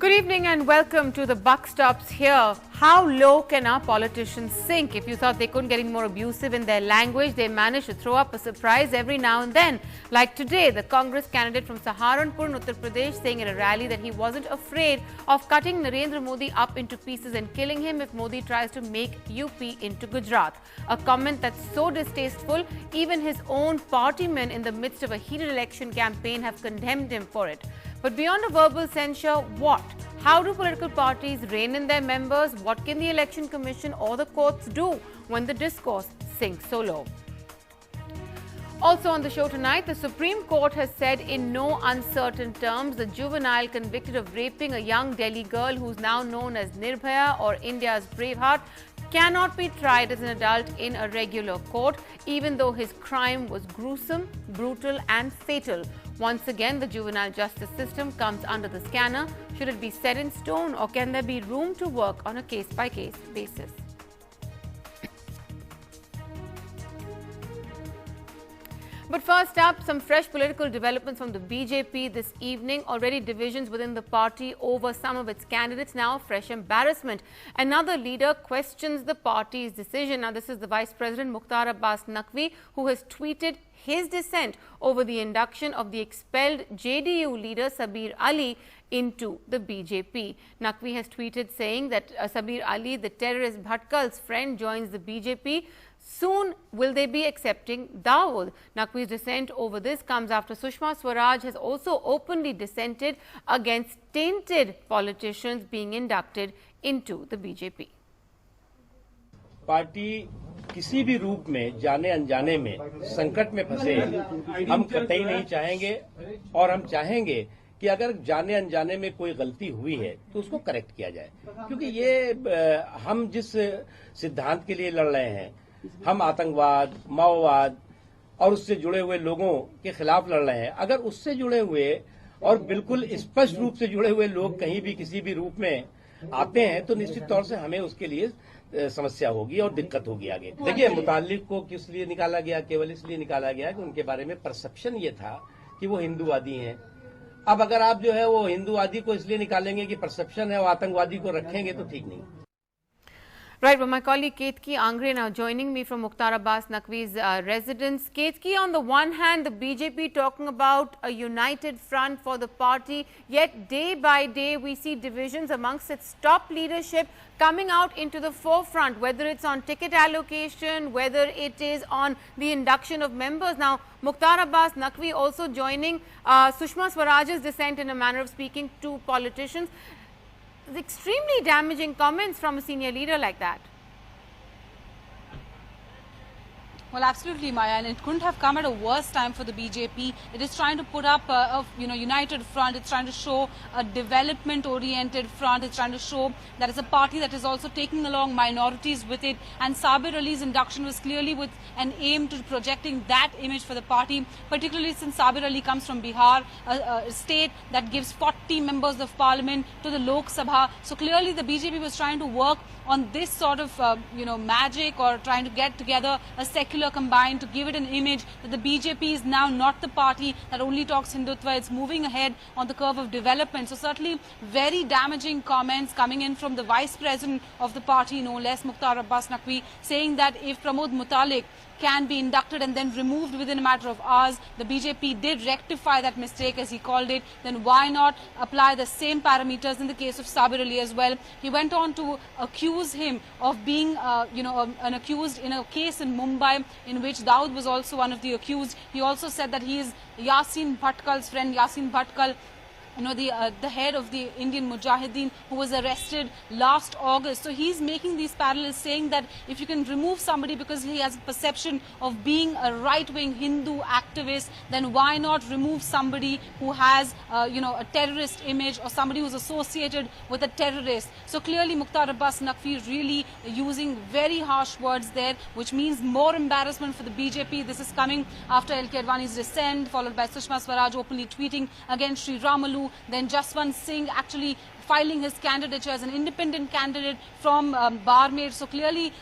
Good evening and welcome to The Buck Stops Here. How low can our politicians sink? If you thought they couldn't get any more abusive in their language, they manage to throw up a surprise every now and then. Like today, the Congress candidate from Saharanpur in Uttar Pradesh saying at a rally that he wasn't afraid of cutting Narendra Modi up into pieces and killing him if Modi tries to make UP into Gujarat. A comment that's so distasteful, even his own partymen in the midst of a heated election campaign have condemned him for it. But beyond a verbal censure, what? How do political parties rein in their members? What can the Election Commission or the courts do when the discourse sinks so low? Also on the show tonight, the Supreme Court has said in no uncertain terms the juvenile convicted of raping a young Delhi girl who's now known as Nirbhaya or India's Braveheart cannot be tried as an adult in a regular court, even though his crime was gruesome, brutal and fatal. Once again, the juvenile justice system comes under the scanner. Should it be set in stone or can there be room to work on a case-by-case basis? But first up, some fresh political developments from the BJP this evening. Already divisions within the party over some of its candidates. Now fresh embarrassment. Another leader questions the party's decision. Now this is the Vice President Mukhtar Abbas Naqvi, who has tweeted his dissent over the induction of the expelled JDU leader Sabir Ali into the BJP. Naqvi has tweeted saying that Sabir Ali, the terrorist Bhatkal's friend, joins the BJP. Soon will they be accepting Dawood? Naqvi's dissent over this comes after Sushma Swaraj has also openly dissented against tainted politicians being inducted into the BJP. Party किसी भी रूप में जाने अनजाने में संकट में फंसे हम कतई नहीं चाहेंगे और हम चाहेंगे कि अगर जाने अनजाने में कोई गलती हुई है तो उसको करेक्ट किया जाए, क्योंकि ये हम जिस सिद्धांत के लिए लड़ रहे हैं, हम आतंकवाद, माओवाद और उससे जुड़े हुए लोगों के खिलाफ लड़ रहे हैं। अगर उससे जुड़े हुए और बिल्कुल स्पष्ट रूप से जुड़े हुए लोग कहीं भी किसी भी रूप में आते हैं तो निश्चित तौर से हमें उसके लिए समस्या होगी और दिक्कत होगी आगे। देखिए, मुतालिक को किस लिए निकाला गया? केवल इसलिए निकाला गया कि उनके बारे में परसेप्शन ये था कि वो हिंदूवादी हैं। अब अगर आप जो है वो हिंदूवादी को इसलिए निकालेंगे कि परसेप्शन है और आतंकवादी को रखेंगे तो ठीक नहीं। Right, well, my colleague Ketki Angre now joining me from Mukhtar Abbas Naqvi's residence. Ketki, on the one hand, the BJP talking about a united front for the party, yet day by day we see divisions amongst its top leadership coming out into the forefront, whether it's on ticket allocation, whether it is on the induction of members. Now, Mukhtar Abbas Naqvi also joining Sushma Swaraj's dissent in a manner of speaking to politicians. Extremely damaging comments from a senior leader like that. Well, absolutely, Maya, and it couldn't have come at a worse time for the BJP. It is trying to put up a united front. It's trying to show a development-oriented front. It's trying to show that it's a party that is also taking along minorities with it. And Sabir Ali's induction was clearly with an aim to projecting that image for the party, particularly since Sabir Ali comes from Bihar, a state that gives 40 members of parliament to the Lok Sabha. So clearly the BJP was trying to work on this sort of, magic, or trying to get together a secular combine to give it an image that the BJP is now not the party that only talks Hindutva. It's moving ahead on the curve of development. So certainly very damaging comments coming in from the vice president of the party, no less, Mukhtar Abbas Naqvi, saying that if Pramod Mutalik can be inducted and then removed within a matter of hours, the BJP did rectify that mistake, as he called it, then why not apply the same parameters in the case of Sabir Ali as well? He went on to accuse him of being, an accused in a case in Mumbai in which Dawood was also one of the accused. He also said that he is Yasin Bhatkal's friend, Yasin Bhatkal, the head of the Indian Mujahideen, who was arrested last August. So he's making these parallels, saying that if you can remove somebody because he has a perception of being a right-wing Hindu activist, then why not remove somebody who has, a terrorist image, or somebody who's associated with a terrorist? So clearly Mukhtar Abbas Naqvi is really using very harsh words there, which means more embarrassment for the BJP. This is coming after L.K. Advani's dissent, followed by Sushma Swaraj openly tweeting against Sri Ramalu. Then Jaswant Singh actually filing his candidature as an independent candidate from Barmer. So clearly,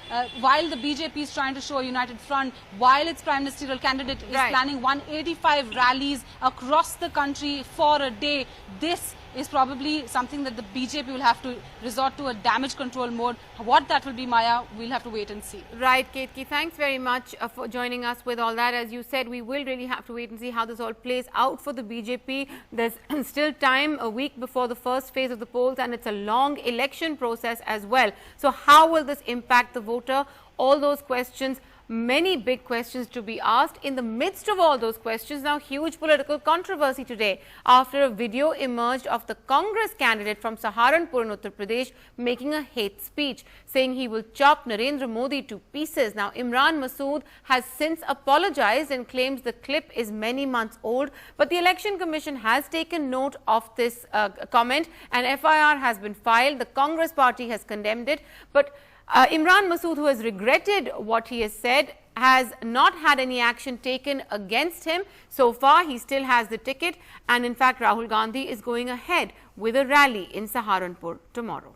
while the BJP is trying to show a united front, while its prime ministerial candidate is planning 185 rallies across the country for a day, this is probably something that the BJP will have to resort to a damage control mode. What that will be, Maya, we'll have to wait and see. Right, Ketki, thanks very much for joining us with all that. As you said, we will really have to wait and see how this all plays out for the BJP. There's still time, a week before the first phase of the polls, and it's a long election process as well. So how will this impact the voter? All those questions, many big questions to be asked. In the midst of all those questions, now huge political controversy today after a video emerged of the Congress candidate from Saharanpur in Uttar Pradesh making a hate speech, saying he will chop Narendra Modi to pieces. Now, Imran Masood has since apologized and claims the clip is many months old, but the Election Commission has taken note of this comment and FIR has been filed. The Congress party has condemned it, but Imran Masood, who has regretted what he has said, has not had any action taken against him. So far, he still has the ticket, and in fact, Rahul Gandhi is going ahead with a rally in Saharanpur tomorrow.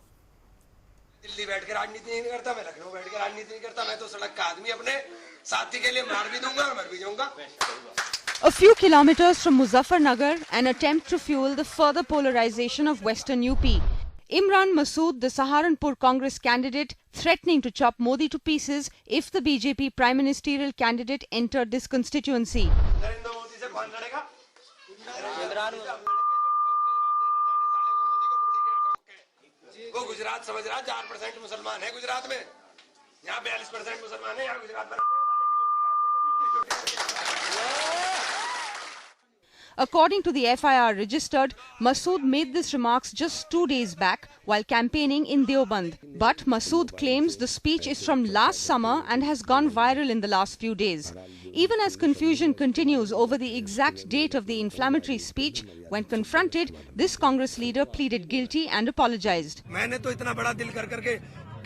A few kilometers from Muzaffarnagar, an attempt to fuel the further polarization of Western UP. Imran Masood, the Saharanpur Congress candidate, threatening to chop Modi to pieces if the BJP prime ministerial candidate entered this constituency. According to the FIR registered, Masood made these remarks just 2 days back while campaigning in Deoband. But Masood claims the speech is from last summer and has gone viral in the last few days. Even as confusion continues over the exact date of the inflammatory speech, when confronted, this Congress leader pleaded guilty and apologized.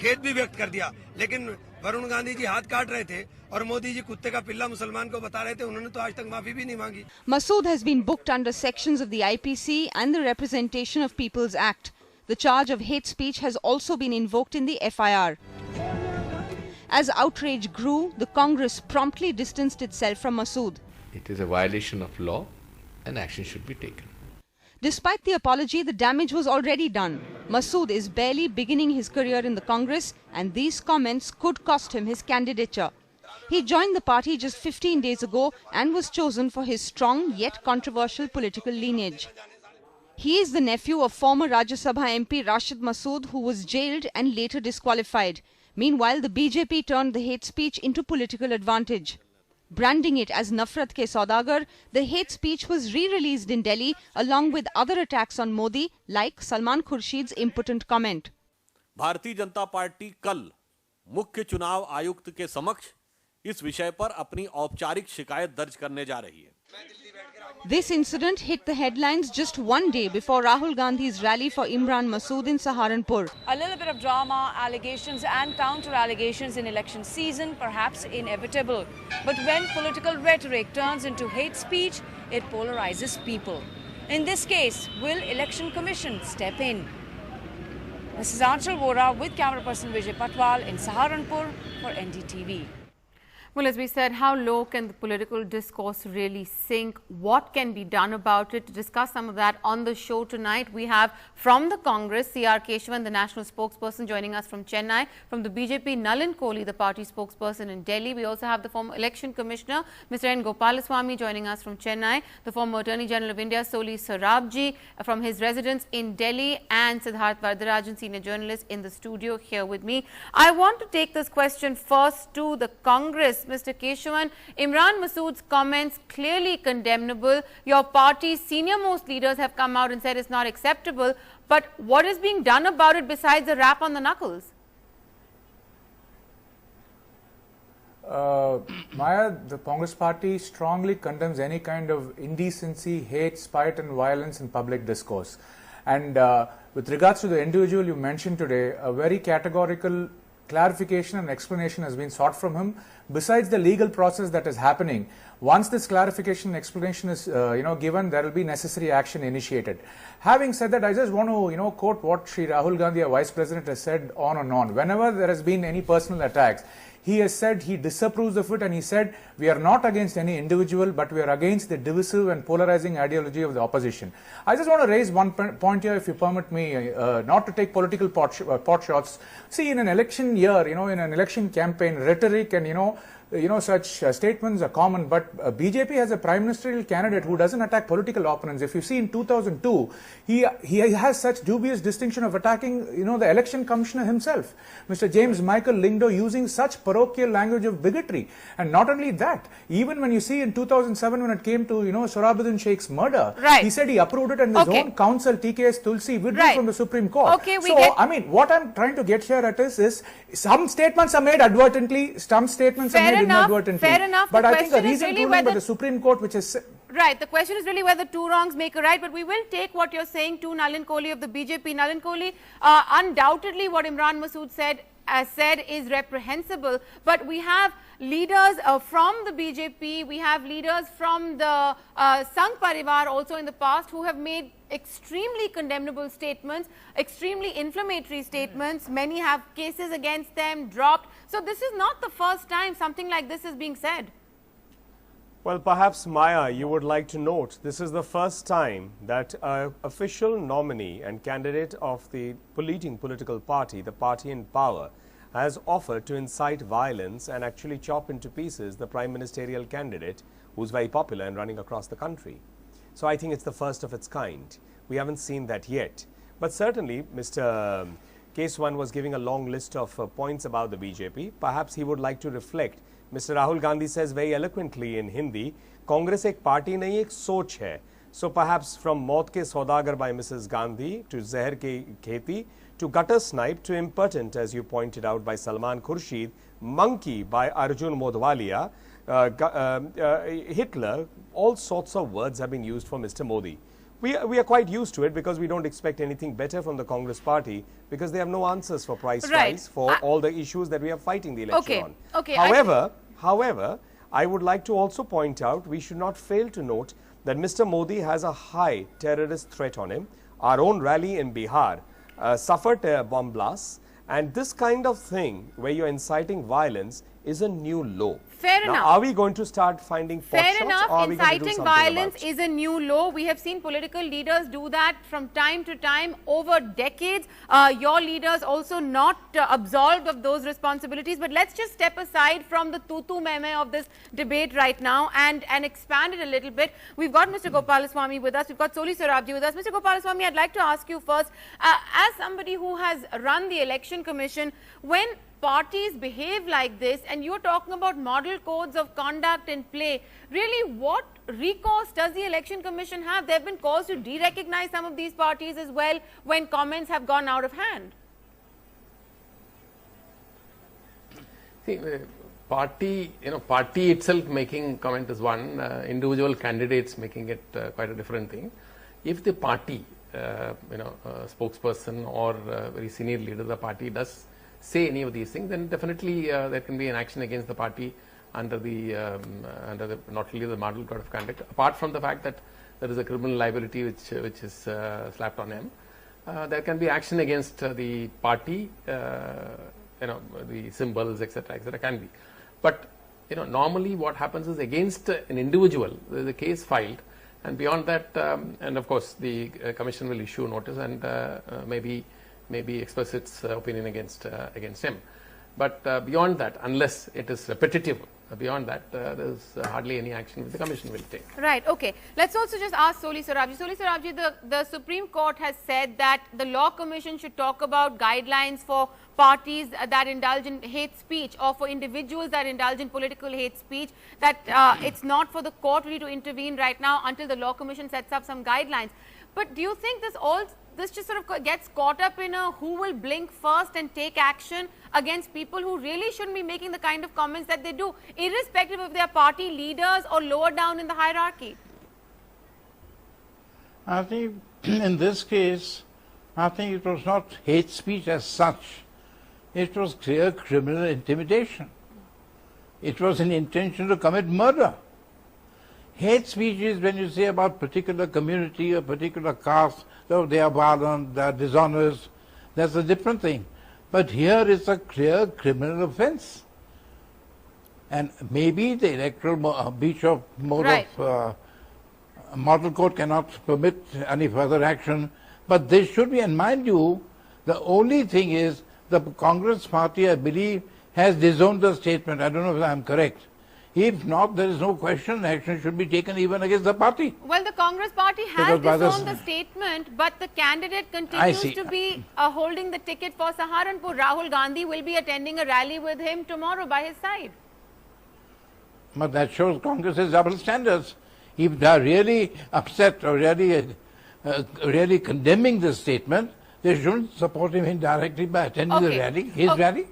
खेद भी व्यक्त कर दिया, लेकिन वरुण गांधी जी हाथ काट रहे थे और मोदी जी कुत्ते का पिल्ला मुसलमान को बता रहे थे, उन्होंने तो आज तक माफी भी नहीं मांगी. Masood has been booked under sections of the IPC and the Representation of People's Act. The charge of hate speech has also been invoked in the FIR. As outrage grew, the Congress promptly distanced itself from Masood. It is a violation of law and action should be taken. Despite the apology, the damage was already done. Masood is barely beginning his career in the Congress, and these comments could cost him his candidature. He joined the party just 15 days ago and was chosen for his strong yet controversial political lineage. He is the nephew of former Rajya Sabha MP Rashid Masood, who was jailed and later disqualified. Meanwhile, the BJP turned the hate speech into political advantage. Branding it as Nafrat ke Saudagar, the hate speech was re-released in Delhi along with other attacks on Modi, like Salman Khurshid's impotent comment. Bharatiya Janata party कल मुख्य चुनाव आयुक्त के समक्ष इस विषय पर अपनी औपचारिक शिकायत दर्ज करने जा रही है. This incident hit the headlines just 1 day before Rahul Gandhi's rally for Imran Masood in Saharanpur. A little bit of drama, allegations and counter-allegations in election season, perhaps inevitable. But when political rhetoric turns into hate speech, it polarizes people. In this case, will Election Commission step in? This is Anchal Vora with camera person Vijay Patwal in Saharanpur for NDTV. Well, as we said, how low can the political discourse really sink? What can be done about it? To discuss some of that on the show tonight, we have from the Congress, C.R. Keshavan, the national spokesperson, joining us from Chennai. From the BJP, Nalin Kohli, the party spokesperson in Delhi. We also have the former election commissioner, Mr. N. Gopalaswamy, joining us from Chennai. The former Attorney General of India, Soli Sarabji, from his residence in Delhi, and Siddharth Vardarajan, senior journalist, in the studio here with me. I want to take this question first to the Congress. Mr. Keshavan, Imran Masood's comments clearly condemnable. Your party's senior-most leaders have come out and said it's not acceptable. But what is being done about it besides a rap on the knuckles? Maya, the Congress party strongly condemns any kind of indecency, hate, spite and violence in public discourse. And with regards to the individual you mentioned today, a very categorical clarification and explanation has been sought from him, besides the legal process that is happening. Once this clarification and explanation is given, there will be necessary action initiated. Having said that, I just want to quote what Shri Rahul Gandhi, our Vice President, has said on and on. Whenever there has been any personal attacks, he has said he disapproves of it, and he said we are not against any individual, but we are against the divisive and polarizing ideology of the opposition. I just want to raise one point here, if you permit me, not to take political pot shots. See, in an election year, in an election campaign, rhetoric and such statements are common, but BJP has a prime ministerial candidate who doesn't attack political opponents. If you see in 2002, he has such dubious distinction of attacking, the election commissioner himself, Mr. James Michael Lingdo, using such parochial language of bigotry. And not only that, even when you see in 2007 when it came to, Sohrabuddin Sheikh's murder, he said he approved it, and his own counsel, TKS Tulsi, withdrew from the Supreme Court. I mean, what I'm trying to get here at is some statements are made advertently, some statements are made inadvertently. Fair enough. But I think a recent ruling by the Supreme Court, which is... Right. The question is really whether two wrongs make a right, but we will take what you're saying to Nalin Kohli of the BJP. Nalin Kohli, undoubtedly what Imran Masood said is reprehensible, but we have leaders from the BJP, we have leaders from the Sangh Parivar also in the past who have made extremely condemnable statements, extremely inflammatory statements. Many have cases against them dropped. So this is not the first time something like this is being said. Well, perhaps, Maya, you would like to note this is the first time that an official nominee and candidate of the leading political party, the party in power, has offered to incite violence and actually chop into pieces the prime ministerial candidate who's very popular and running across the country. So I think it's the first of its kind. We haven't seen that yet. But certainly, Mr. Keswan was giving a long list of points about the BJP. Perhaps he would like to reflect. Mr. Rahul Gandhi says very eloquently in Hindi, Congress ek party nahi, ek soch hai. So perhaps from Maut Ke Saudagar by Mrs. Gandhi to Zahar Ke Kheti to Gutter Snipe to Impotent, as you pointed out, by Salman Khurshid, Monkey by Arjun Modhwalia, Hitler, all sorts of words have been used for Mr. Modi. We are quite used to it because we don't expect anything better from the Congress party because they have no answers for price rise, for all the issues that we are fighting the election on. However, I would like to also point out we should not fail to note that Mr. Modi has a high terrorist threat on him. Our own rally in Bihar suffered bomb blasts, and this kind of thing where you're inciting violence is a new law. Fair now, enough. Are we going to start finding pot shots? Fair enough. Or are we going to do Inciting something violence about it? is a new law. We have seen political leaders do that from time to time over decades. Your leaders also not absolved of those responsibilities. But let's just step aside from the tutu meme of this debate right now and expand it a little bit. We've got Mr. Gopalaswamy with us. We've got Soli Sorabji with us. Mr. Gopalaswamy, I'd like to ask you first, as somebody who has run the Election Commission, when parties behave like this and you're talking about model codes of conduct in play, really what recourse does the Election Commission have? There have been calls to de-recognize some of these parties as well when comments have gone out of hand. See, party itself making comment is one, individual candidates making it quite a different thing. If the party, spokesperson or very senior leader of the party does say any of these things, then definitely there can be an action against the party under the not only the model code of conduct. Apart from the fact that there is a criminal liability which is slapped on him, there can be action against the party. The symbols, etc., can be. But normally what happens is against an individual, there is a case filed, and beyond that, and of course the commission will issue notice and maybe express its opinion against him. But beyond that, unless it is repetitive, beyond that, there is hardly any action which the commission will take. Right. Okay. Let's also just ask Soli Sorabji. Soli Sorabji, the Supreme Court has said that the Law Commission should talk about guidelines for parties that indulge in hate speech or for individuals that indulge in political hate speech, that it's not for the court really to intervene right now until the Law Commission sets up some guidelines. But do you think this just sort of gets caught up in a who will blink first and take action against people who really shouldn't be making the kind of comments that they do, irrespective of their party leaders or lower down in the hierarchy? I think in this case, I think it was not hate speech as such, It was clear criminal intimidation. It was an intention to commit murder. Hate speech is when you say about particular community or particular caste, oh, they are violent, they are dishonest, that's a different thing. But here it's a clear criminal offense. And maybe the electoral breach of model code cannot permit any further action, but this should be, and mind you, the only thing is the Congress party, I believe, has disowned the statement. I don't know if I'm correct. If not, there is no question action should be taken even against the party. Well, the Congress party has disowned the statement, but the candidate continues to be holding the ticket for Saharanpur. Rahul Gandhi will be attending a rally with him tomorrow by his side. But that shows Congress's double standards. If they are really upset or really condemning this statement, they shouldn't support him indirectly by attending the rally, his rally.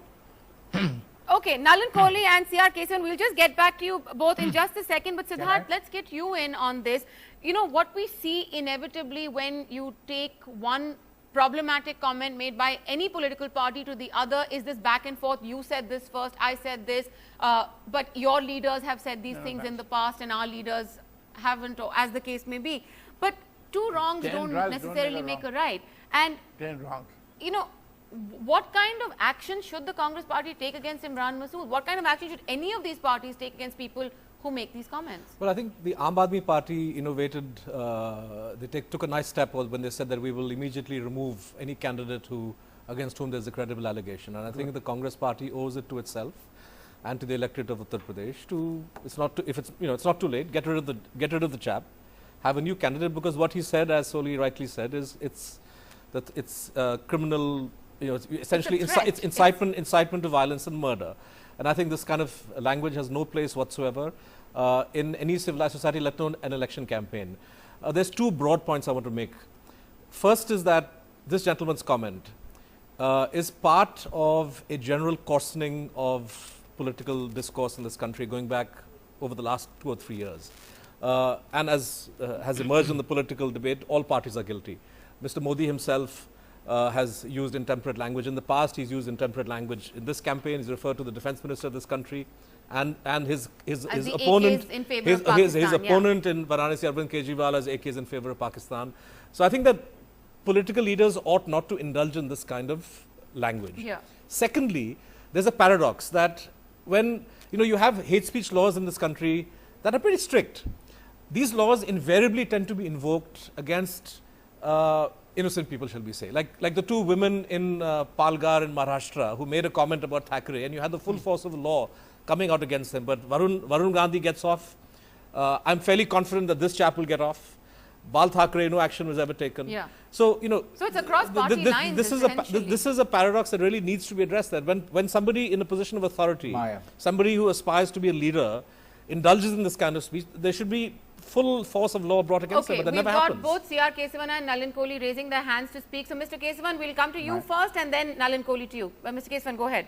Okay, Nalin Kohli and C.R. Kesavan, we'll just get back to you both in just a second. But Siddharth, let's get you in on this. You know, what we see inevitably when you take one problematic comment made by any political party to the other is this back and forth. You said this first, I said this, but your leaders have said these things in the past and our leaders haven't, or as the case may be. But two wrongs don't necessarily make a right. And, you know, what kind of action should the Congress party take against Imran Masood? What kind of action should any of these parties take against people who make these comments? Well, I think the Aam Aadmi Party innovated, they took a nice step when they said that we will immediately remove any candidate against whom there is a credible allegation. And I think the Congress party owes it to itself and to the electorate of Uttar Pradesh to, it's not too late, get rid of the chap, have a new candidate, because what he said, as Soli rightly said, is it's criminal, essentially it's incitement to violence and murder. And I think this kind of language has no place whatsoever in any civilized society, let alone an election campaign. There's two broad points I want to make. First is that this gentleman's comment is part of a general coarsening of political discourse in this country going back over the last 2 or 3 years. And as has emerged in the political debate, all parties are guilty. Mr. Modi himself has used intemperate language in the past. He's used intemperate language in this campaign. He's referred to the defense minister of this country and his opponent, his opponent in Varanasi, Arvind Kejriwal, as AKs in favor of Pakistan. So I think that political leaders ought not to indulge in this kind of language. Yeah. Secondly, there's a paradox that when you have hate speech laws in this country that are pretty strict, these laws invariably tend to be invoked against innocent people, shall we say, like the two women in Palghar in Maharashtra who made a comment about Thackeray, and you had the full force of the law coming out against them. But Varun Gandhi gets off. I'm fairly confident that this chap will get off. Bal Thackeray, no action was ever taken. Yeah. So so it's across party lines. This is a paradox that really needs to be addressed. That when somebody in a position of authority, somebody who aspires to be a leader, indulges in this kind of speech, there should be full force of law brought against them, but that never happens. We've got both C.R. Kesavan and Nalin Kohli raising their hands to speak. So, Mr. Kesavan, we'll come to you first and then Nalin Kohli to you. Mr. Kesavan, go ahead.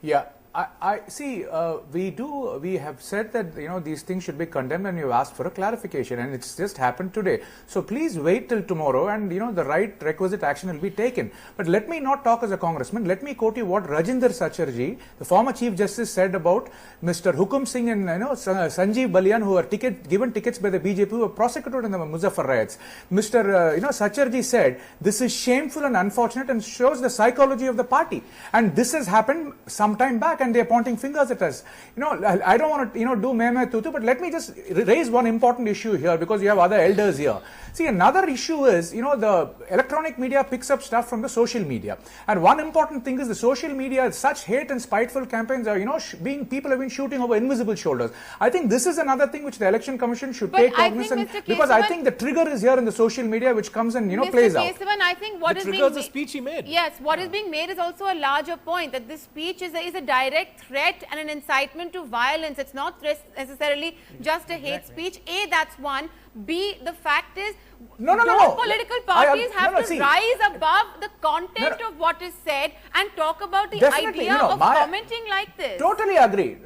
Yeah. I see, we have said that, these things should be condemned, and you asked for a clarification, and it's just happened today. So please wait till tomorrow and, the right requisite action will be taken. But let me not talk as a congressman. Let me quote you what Rajinder Sacharji, the former Chief Justice, said about Mr. Hukum Singh and, Sanjeev Balian, who were given tickets by the BJP, who were prosecuted in the Muzaffar riots. Mr. Sacharji said, this is shameful and unfortunate and shows the psychology of the party. And this has happened some time back, and they're pointing fingers at us. I don't want to, do meme tutu, but let me just raise one important issue here, because you have other elders here. See, another issue is, the electronic media picks up stuff from the social media. And one important thing is the social media, such hate and spiteful campaigns are, people have been shooting over invisible shoulders. I think this is another thing which the Election Commission should take cognizance, because I think the trigger is here in the social media, which comes and, plays out. Mr. Kesavan, I think what is being the speech he made. Yes, what is being made is also a larger point, that this speech is a direct threat and an incitement to violence. It's not necessarily just a hate speech. A, that's one. B, the fact is, political parties have to rise above the content of what is said and talk about the idea of commenting like this. Totally agree.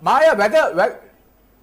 Maya,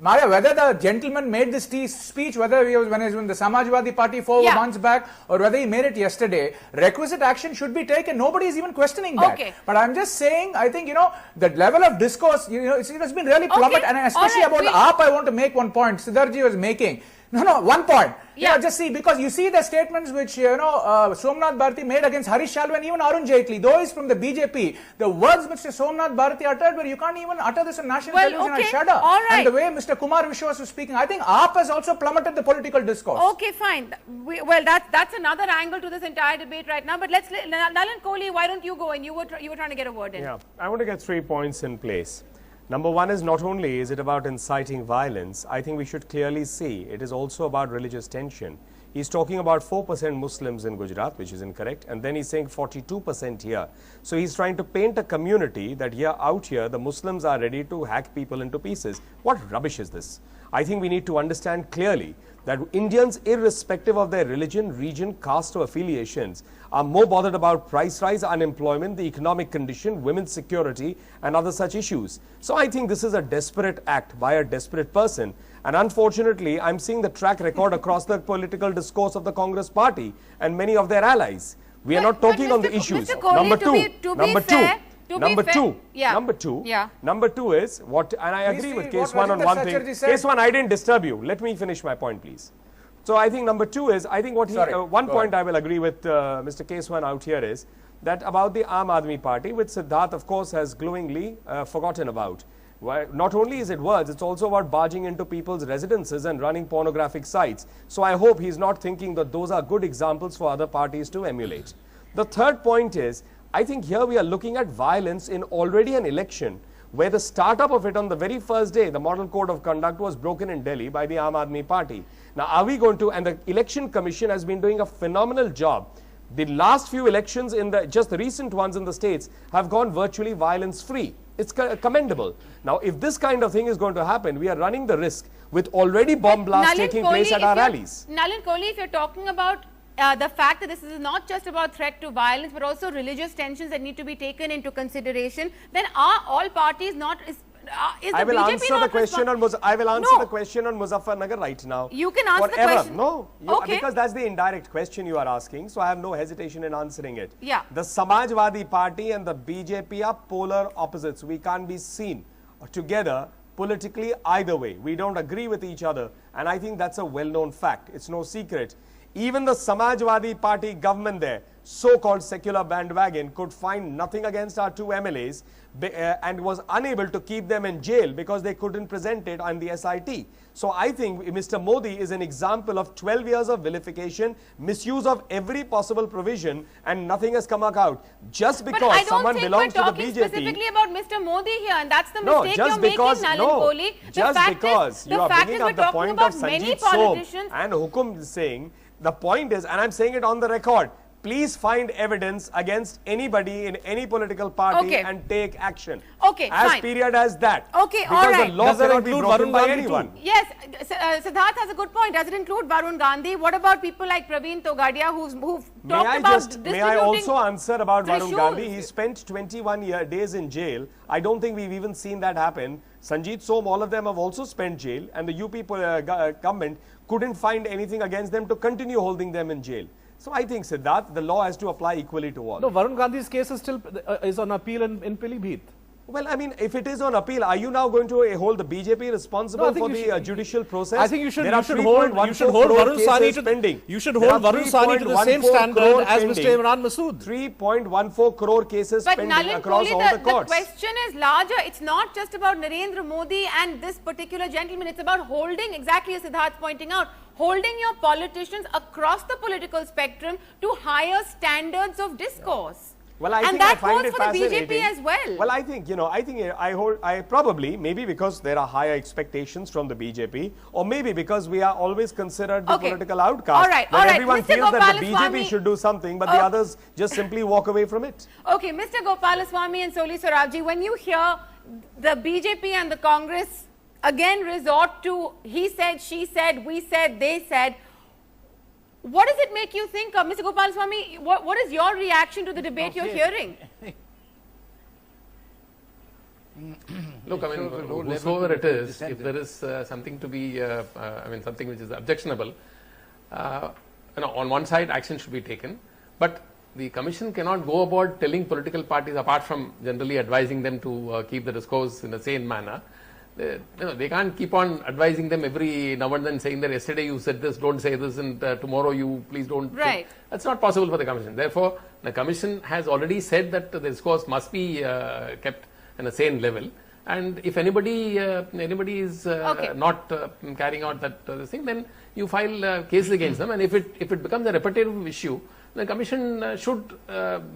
Maya, whether the gentleman made this speech, whether he was when the Samajwadi Party 4 months back, or whether he made it yesterday, requisite action should be taken. Nobody is even questioning that. Okay. But I'm just saying, I think, the level of discourse, it has been really plummet. And especially about the AAP, I want to make one point Siddharji was making. No, one point. Yeah. Just see, because you see the statements which, Somnath Bharati made against Harish Shalve and even Arun Jaitley, though he's from the BJP, the words Mr. Somnath Bharati uttered where you can't even utter this on national television, I shudder. All right. And the way Mr. Kumar Vishwas was speaking, I think AAP has also plummeted the political discourse. Okay, fine. Well, that's another angle to this entire debate right now. But let's, Nalin Kohli, why don't you go in? You were trying to get a word in. Yeah, I want to get 3 points in place. Number one is not only is it about inciting violence, I think we should clearly see it is also about religious tension. He's talking about 4% Muslims in Gujarat, which is incorrect, and then he's saying 42% here. So he's trying to paint a community that out here, the Muslims are ready to hack people into pieces. What rubbish is this? I think we need to understand clearly that Indians, irrespective of their religion, region, caste or affiliations, are more bothered about price rise, unemployment, the economic condition, women's security and other such issues. So I think this is a desperate act by a desperate person. And unfortunately, I'm seeing the track record across the political discourse of the Congress party and many of their allies. We are not talking on the issues. Number two is what, and I agree with Case 1 on one thing. Case 1, I didn't disturb you. Let me finish my point, please. So I think number 2 is, I think what one point I will agree with Mr. Case 1 out here is that about the Aam Aadmi Party, which Siddharth, of course, has glowingly forgotten about. Not only is it words, it's also about barging into people's residences and running pornographic sites. So I hope he's not thinking that those are good examples for other parties to emulate. The third point is, I think here we are looking at violence in already an election where the startup of it on the very first day, the model code of conduct was broken in Delhi by the Aam Aadmi Party. Now, are we going to, and the Election Commission has been doing a phenomenal job. The last few elections just the recent ones in the states have gone virtually violence-free. It's commendable. Now, if this kind of thing is going to happen, we are running the risk with already bomb blasts taking place at our rallies. Nalin Kohli, if you're talking about the fact that this is not just about threat to violence, but also religious tensions that need to be taken into consideration, then are all parties not... I will answer the question on the question on Muzaffarnagar right now. You can answer the question. No, because that's the indirect question you are asking, so I have no hesitation in answering it. Yeah. The Samajwadi Party and the BJP are polar opposites. We can't be seen together politically either way. We don't agree with each other, and I think that's a well-known fact. It's no secret. Even the Samajwadi Party government there, so-called secular bandwagon, could find nothing against our 2 MLAs and was unable to keep them in jail because they couldn't present it on the SIT. So I think Mr. Modi is an example of 12 years of vilification, misuse of every possible provision, and nothing has come out. Just because someone belongs to the BJP... But I don't think we're talking specifically about Mr. Modi here, and that's the mistake you're making, Nalin Kohli. Just because you are bringing up the point of Sanjeev Som and Hukum saying, the point is, and I'm saying it on the record, please find evidence against anybody in any political party and take action. Okay, as period as that. Okay, all right. Because the law cannot be broken by anyone. Yes, Siddharth has a good point. Does it include Varun Gandhi? What about people like Praveen Togadia who've talked about May I also answer about Varun Gandhi? He spent 21 days in jail. I don't think we've even seen that happen. Sanjeev Som, all of them have also spent jail, and the UP government couldn't find anything against them to continue holding them in jail. So I think, Siddharth, the law has to apply equally to all. No, Varun Gandhi's case is still is on appeal in Pilibhit. Well, I mean, if it is on appeal, are you now going to hold the BJP responsible for the judicial process? I think you should hold Varun Sani to the same standard as Mr. Imran Masood. 3.14 crore cases pending across all the courts. The question is larger. It's not just about Narendra Modi and this particular gentleman. It's about holding, exactly as Siddharth pointing out, holding your politicians across the political spectrum to higher standards of discourse. Well, I think that goes for the BJP as well. Well, I think, I probably, maybe because there are higher expectations from the BJP, or maybe because we are always considered the political outcast. Everyone feels that the BJP should do something, but the others just simply walk away from it. Okay, Mr. Gopalaswamy and Soli Soravji, when you hear the BJP and the Congress again resort to he said, she said, we said, they said, what does it make you think of? Mr. Gopalaswamy, what is your reaction to the debate you're hearing? Look, I mean, whosoever it is, if there is something to be, something which is objectionable, on one side action should be taken, but the Commission cannot go about telling political parties, apart from generally advising them to keep the discourse in a sane manner. They can't keep on advising them every now and then, saying that yesterday you said this, don't say this, and tomorrow you please don't. Right. That's not possible for the Commission. Therefore, the Commission has already said that the discourse must be kept in a sane level. And if anybody is not carrying out that thing, then you file cases against them. And if it becomes a repetitive issue, the Commission should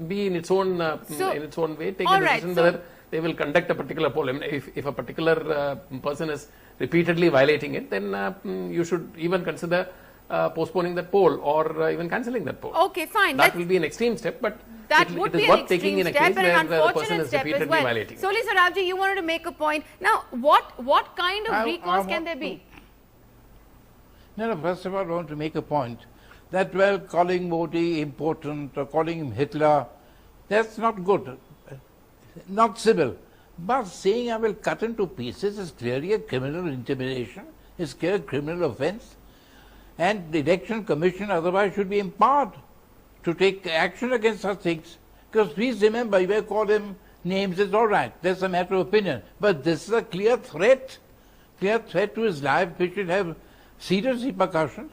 be in its own way take a decision whether they will conduct a particular poll. I mean, if a particular person is repeatedly violating it, then you should even consider postponing that poll or even cancelling that poll. Okay, fine. That will be an extreme step, but that it would is be worth an taking in a extreme case step, where the person is repeatedly violating it. Soli Sarabji, you wanted to make a point. Now, what kind of recourse can there be? No, first of all, I want to make a point that, well, calling Modi important or calling him Hitler, that's not good, not civil. But saying I will cut into pieces is clearly a criminal intimidation, is clearly a criminal offence. And the Election Commission otherwise should be empowered to take action against such things. Because please remember, you may call him names, it's all right, that's a matter of opinion. But this is a clear threat to his life, which will have serious repercussions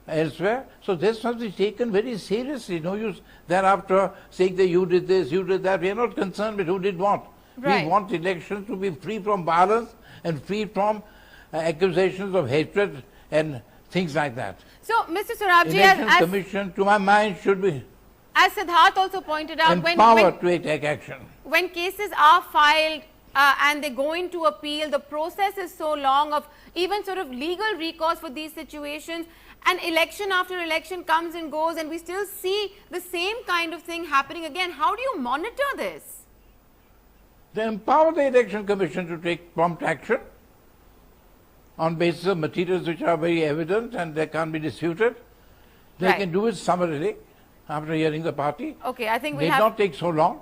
elsewhere. So this must be taken very seriously. No use thereafter saying that you did this, you did that. We are not concerned with who did what. Right. We want elections to be free from violence and free from accusations of hatred and things like that. So, Mr. Sarabji, Election Commission, to my mind, should be as Siddharth also pointed out, empowered to take action. When cases are filed and they go into appeal, the process is so long of even sort of legal recourse for these situations, and election after election comes and goes, and we still see the same kind of thing happening again. How do you monitor this? They empower the Election Commission to take prompt action on basis of materials which are very evident and they can't be disputed. They can do it summarily after hearing the party. Okay, I think we have... It not take so long.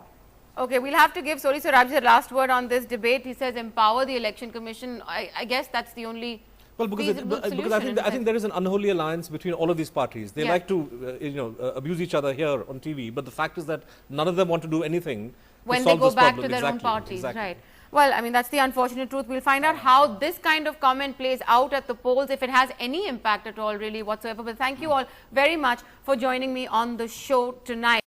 Okay, we'll have to give Soli Sarabji the last word on this debate. He says empower the Election Commission. I guess that's the only... Well, because I think there is an unholy alliance between all of these parties. They like to abuse each other here on TV, but the fact is that none of them want to do anything when they go back to their own parties. Right. Well, I mean, that's the unfortunate truth. We'll find out how this kind of comment plays out at the polls, if it has any impact at all really whatsoever. But thank you all very much for joining me on the show tonight.